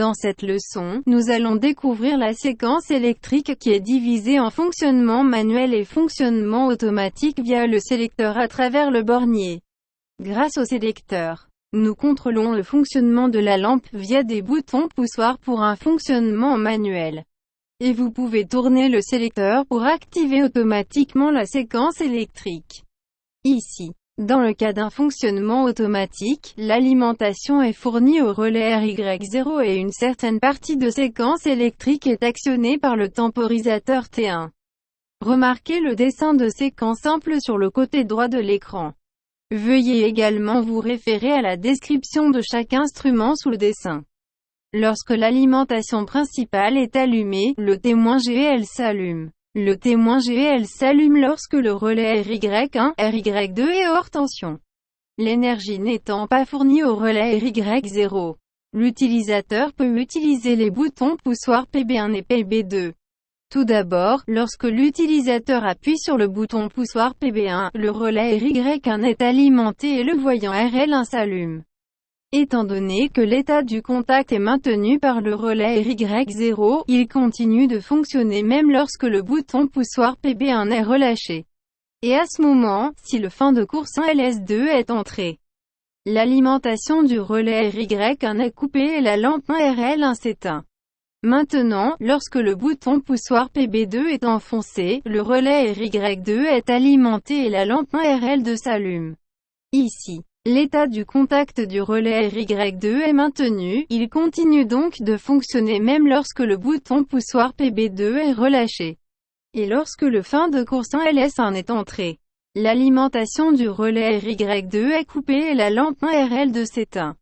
Dans cette leçon, nous allons découvrir la séquence électrique qui est divisée en fonctionnement manuel et fonctionnement automatique via le sélecteur à travers le bornier. Grâce au sélecteur, nous contrôlons le fonctionnement de la lampe via des boutons poussoirs pour un fonctionnement manuel. Et vous pouvez tourner le sélecteur pour activer automatiquement la séquence électrique. Ici, dans le cas d'un fonctionnement automatique, l'alimentation est fournie au relais RY0 et une certaine partie de séquence électrique est actionnée par le temporisateur T1. Remarquez le dessin de séquence simple sur le côté droit de l'écran. Veuillez également vous référer à la description de chaque instrument sous le dessin. Lorsque l'alimentation principale est allumée, le témoin GEL s'allume. Le témoin GEL s'allume lorsque le relais RY1, RY2 est hors tension. L'énergie n'étant pas fournie au relais RY0. L'utilisateur peut utiliser les boutons poussoirs PB1 et PB2. Tout d'abord, lorsque l'utilisateur appuie sur le bouton poussoir PB1, le relais RY1 est alimenté et le voyant RL1 s'allume. Étant donné que l'état du contact est maintenu par le relais RY0, il continue de fonctionner même lorsque le bouton poussoir PB1 est relâché. Et à ce moment, si le fin de course 1 LS2 est entré, l'alimentation du relais RY1 est coupée et la lampe 1 RL1 s'éteint. Maintenant, lorsque le bouton poussoir PB2 est enfoncé, le relais RY2 est alimenté et la lampe 1 RL2 s'allume. Ici, l'état du contact du relais RY2 est maintenu, il continue donc de fonctionner même lorsque le bouton poussoir PB2 est relâché. Et lorsque le fin de course 1 LS1 est entré, l'alimentation du relais RY2 est coupée et la lampe 1 RL2 s'éteint.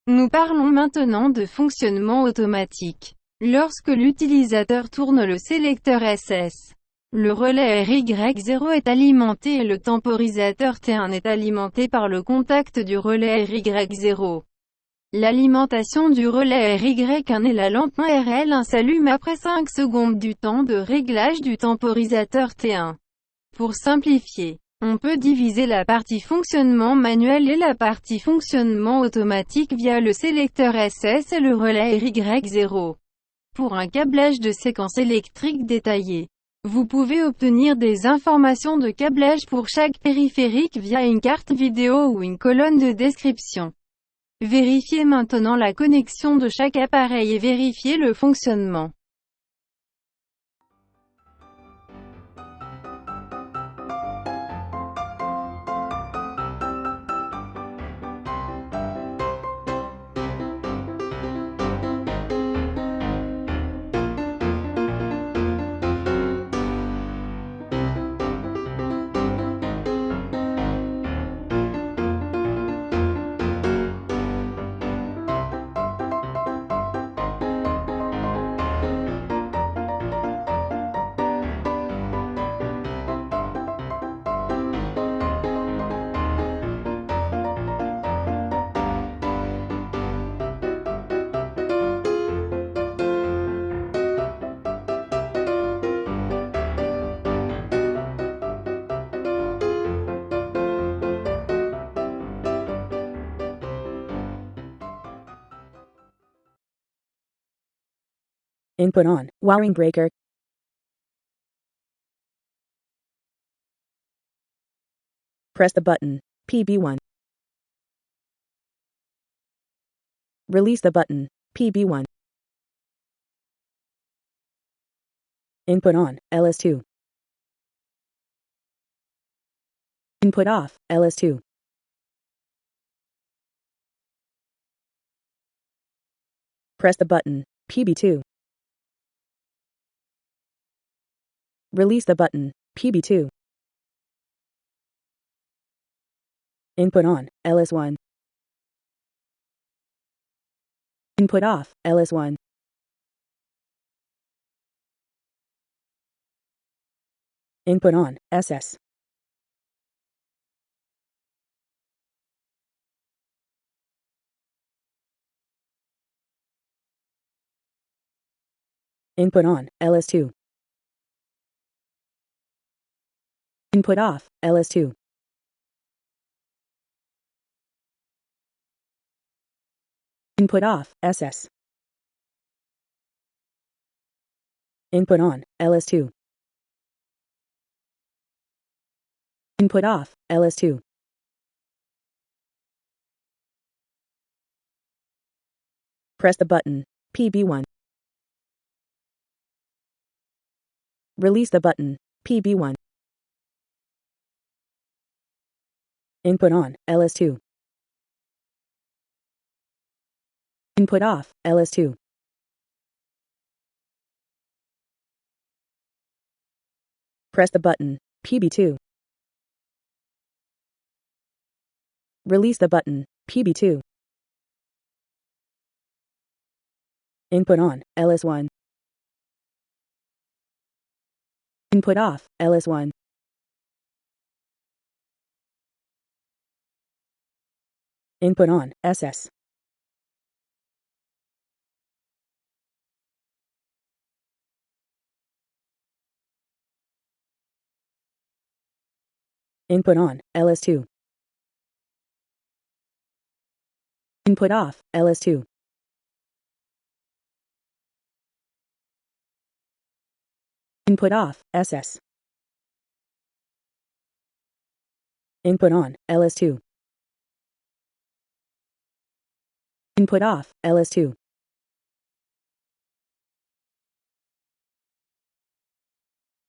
Nous parlons maintenant de fonctionnement automatique. Lorsque l'utilisateur tourne le sélecteur SS, le relais RY0 est alimenté et le temporisateur T1 est alimenté par le contact du relais RY0. L'alimentation du relais RY1 et la lampe 1 RL1 s'allume après 5 secondes du temps de réglage du temporisateur T1. Pour simplifier, on peut diviser la partie fonctionnement manuel et la partie fonctionnement automatique via le sélecteur SS et le relais RY0. Pour un câblage de séquence électrique détaillé, vous pouvez obtenir des informations de câblage pour chaque périphérique via une carte vidéo ou une colonne de description. Vérifiez maintenant la connexion de chaque appareil et vérifiez le fonctionnement. Input on. Wiring breaker. Press the button. PB1. Release the button. PB1. Input on. LS2. Input off. LS2. Press the button. PB2. Release the button. PB2. Input on. LS1. Input off. LS1. Input on. SS. Input on. LS2. Input off. LS2. Input off. SS. Input on, LS2. Input off, LS2. Press the button, PB1. Release the button, PB1. Input on, LS2. Input off, LS2. Press the button, PB2. Release the button, PB2. Input on, LS1. Input off, LS1. Input on, SS. Input on, LS2. Input off, LS2. Input off, SS. Input on, LS2. Input off, LS2.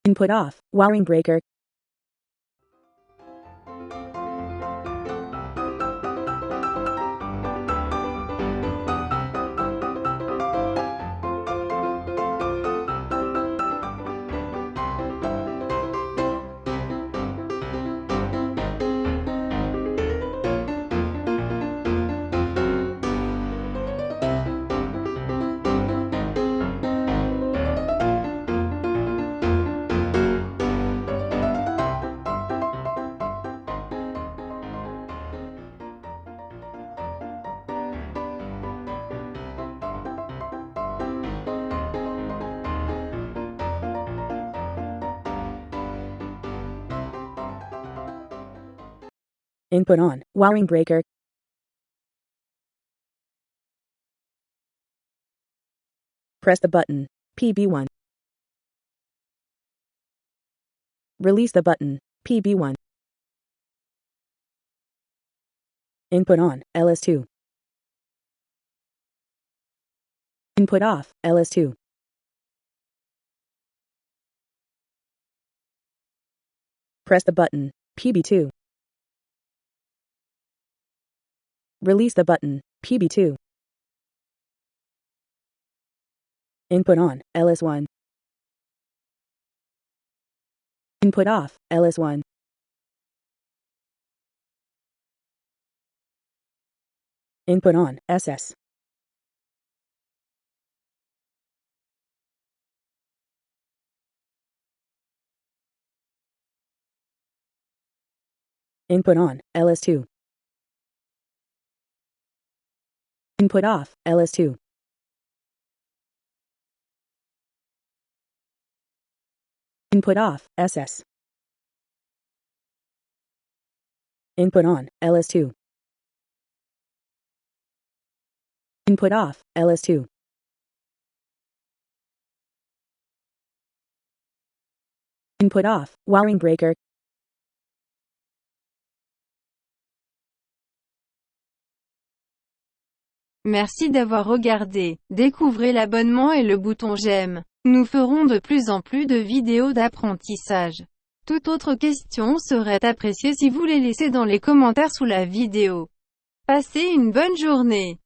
Input off, wiring breaker. Input on, wiring breaker. Press the button, PB1. Release the button, PB1. Input on, LS2. Input off, LS2. Press the button, PB2. Release the button, PB2. Input on, LS1. Input off, LS1. Input on, SS. Input on, LS2. Input off, LS2. Input off, SS. Input on, LS2. Input off, LS2. Input off, wiring breaker. Merci d'avoir regardé. Découvrez l'abonnement et le bouton j'aime. Nous ferons de plus en plus de vidéos d'apprentissage. Toute autre question serait appréciée si vous les laissez dans les commentaires sous la vidéo. Passez une bonne journée.